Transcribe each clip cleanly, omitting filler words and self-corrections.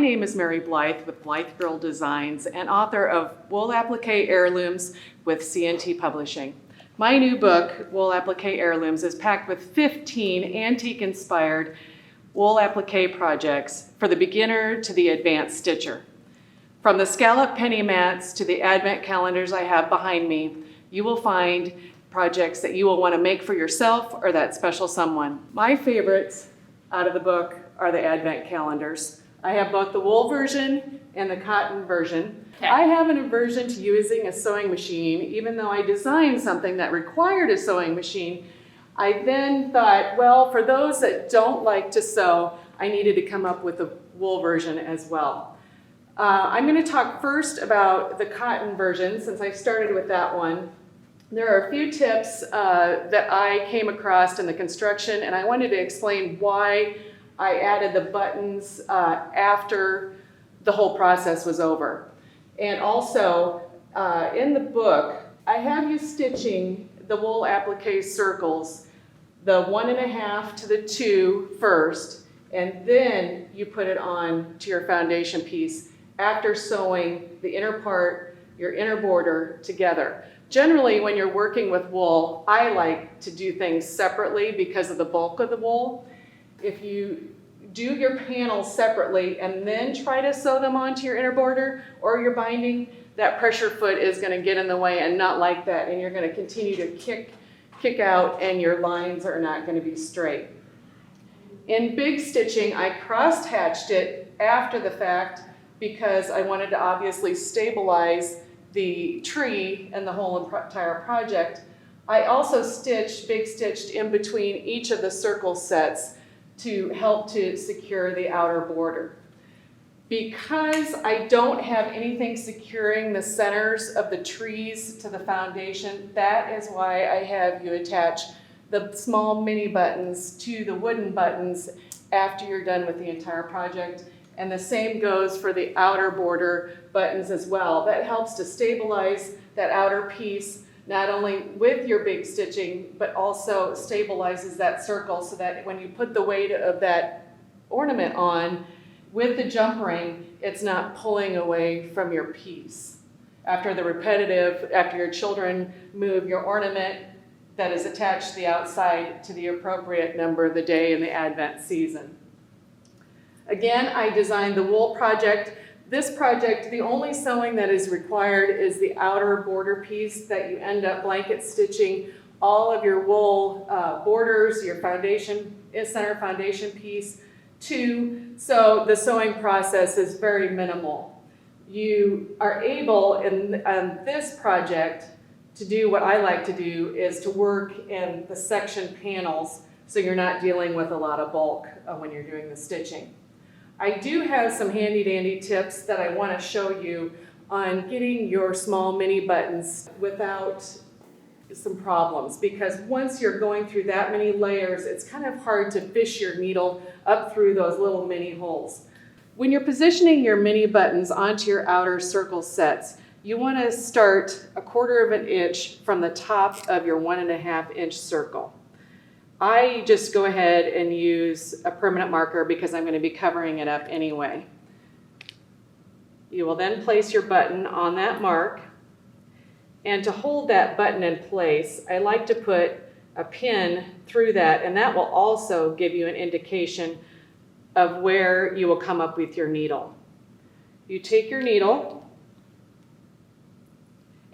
name is Mary Blythe with Blythe Girl Designs and author of Wool Appliqué Heirlooms with C&T Publishing. My new book, Wool Appliqué Heirlooms, is packed with 15 antique-inspired wool applique projects for the beginner to the advanced stitcher. From the scallop penny mats to the advent calendars I have behind me, you will find projects that you will want to make for yourself or that special someone. My favorites out of the book are the advent calendars. I have both the wool version and the cotton version. Okay. I have an aversion to using a sewing machine, even though I designed something that required a sewing machine. I then thought, well, for those that don't like to sew, I needed to come up with a wool version as well. I'm going to talk first about the cotton version, since I started with that one. There are a few tips that I came across in the construction, and I wanted to explain why I added the buttons after the whole process was over. And also, in the book, I have you stitching the wool applique circles, the 1.5 to the 2 first, and then you put it on to your foundation piece after sewing the inner part, your inner border together. Generally, when you're working with wool, I like to do things separately because of the bulk of the wool. If you do your panels separately and then try to sew them onto your inner border or your binding, that pressure foot is going to get in the way and not like that, and you're going to continue to kick out and your lines are not going to be straight. In big stitching, I cross-hatched it after the fact because I wanted to obviously stabilize the tree and the whole entire project. I also big stitched in between each of the circle sets to help to secure the outer border. Because I don't have anything securing the centers of the trees to the foundation, that is why I have you attach the small mini buttons to the wooden buttons after you're done with the entire project. And the same goes for the outer border buttons as well. That helps to stabilize that outer piece, not only with your big stitching, but also stabilizes that circle so that when you put the weight of that ornament on with the jump ring, it's not pulling away from your piece. After your children move your ornament that is attached to the outside to the appropriate number of the day in the Advent season. Again, I designed the wool project. This project, the only sewing that is required is the outer border piece that you end up blanket stitching all of your wool borders, your center foundation piece to. So the sewing process is very minimal. You are able in this project to do what I like to do is to work in the section panels so you're not dealing with a lot of bulk when you're doing the stitching. I do have some handy dandy tips that I want to show you on getting your small mini buttons without some problems, because once you're going through that many layers, it's kind of hard to fish your needle up through those little mini holes. When you're positioning your mini buttons onto your outer circle sets, you want to start 1/4 inch from the top of your 1.5 inch circle. I just go ahead and use a permanent marker because I'm going to be covering it up anyway. You will then place your button on that mark, and to hold that button in place, I like to put a pin through that, and that will also give you an indication of where you will come up with your needle. You take your needle,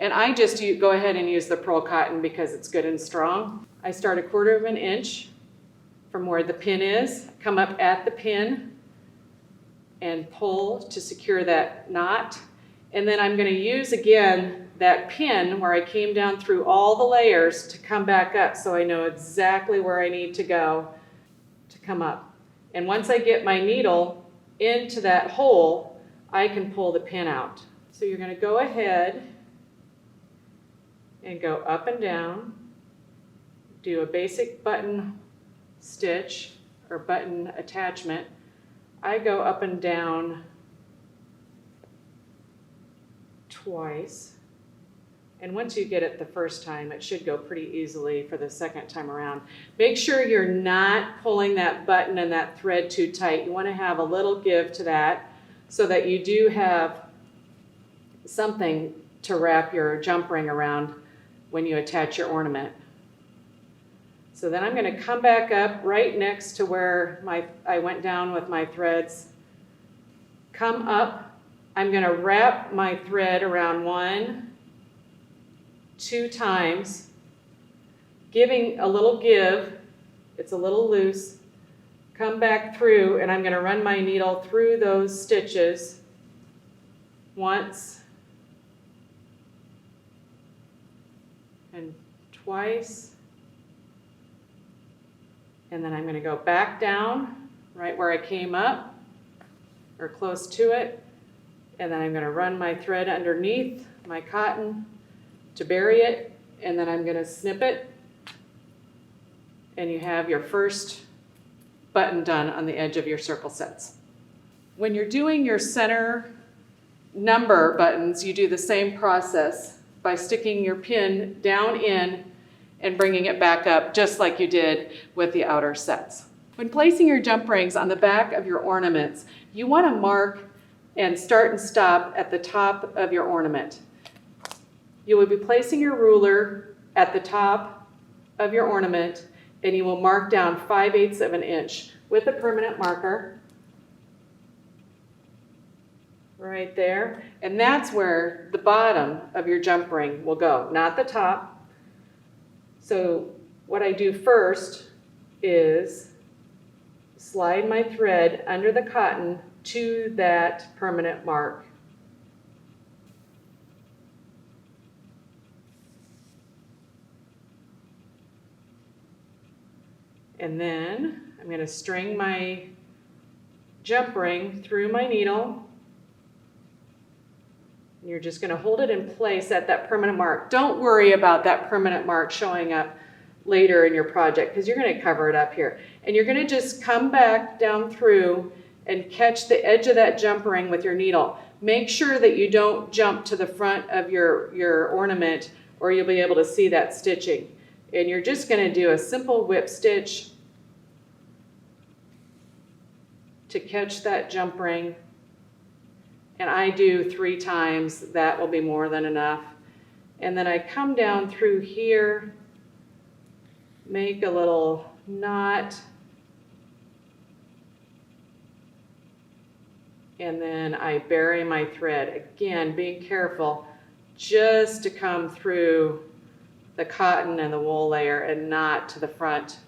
and I just go ahead and use the pearl cotton because it's good and strong. I start 1/4 inch from where the pin is, come up at the pin and pull to secure that knot. And then I'm going to use again that pin where I came down through all the layers to come back up so I know exactly where I need to go to come up. And once I get my needle into that hole, I can pull the pin out. So you're going to go ahead and go up and down, do a basic button stitch or button attachment. I go up and down twice, and once you get it the first time, it should go pretty easily for the second time around. Make sure you're not pulling that button and that thread too tight. You want to have a little give to that so that you do have something to wrap your jump ring around when you attach your ornament. So then I'm going to come back up right next to where I went down with my threads. Come up, I'm going to wrap my thread around 1, 2 times, giving a little give. It's a little loose. Come back through, and I'm going to run my needle through those stitches once and twice. And then I'm going to go back down right where I came up, or close to it. And then I'm going to run my thread underneath my cotton to bury it. And then I'm going to snip it. And you have your first button done on the edge of your circle sets. When you're doing your center number buttons, you do the same process by sticking your pin down in and bringing it back up just like you did with the outer sets. When placing your jump rings on the back of your ornaments, you want to mark and start and stop at the top of your ornament. You will be placing your ruler at the top of your ornament, and you will mark down 5/8 of an inch with a permanent marker right there. And that's where the bottom of your jump ring will go, not the top. So what I do first is slide my thread under the cotton to that permanent mark. And then I'm going to string my jump ring through my needle. And you're just going to hold it in place at that permanent mark. Don't worry about that permanent mark showing up later in your project, because you're going to cover it up here. And you're going to just come back down through and catch the edge of that jump ring with your needle. Make sure that you don't jump to the front of your ornament, or you'll be able to see that stitching. And you're just going to do a simple whip stitch to catch that jump ring. And I do 3 times. That will be more than enough. And then I come down through here, make a little knot, and then I bury my thread. Again, being careful just to come through the cotton and the wool layer and not to the front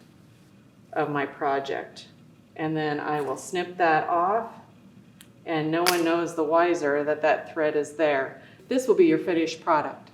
of my project. And then I will snip that off, and no one knows the wiser that that thread is there. This will be your finished product.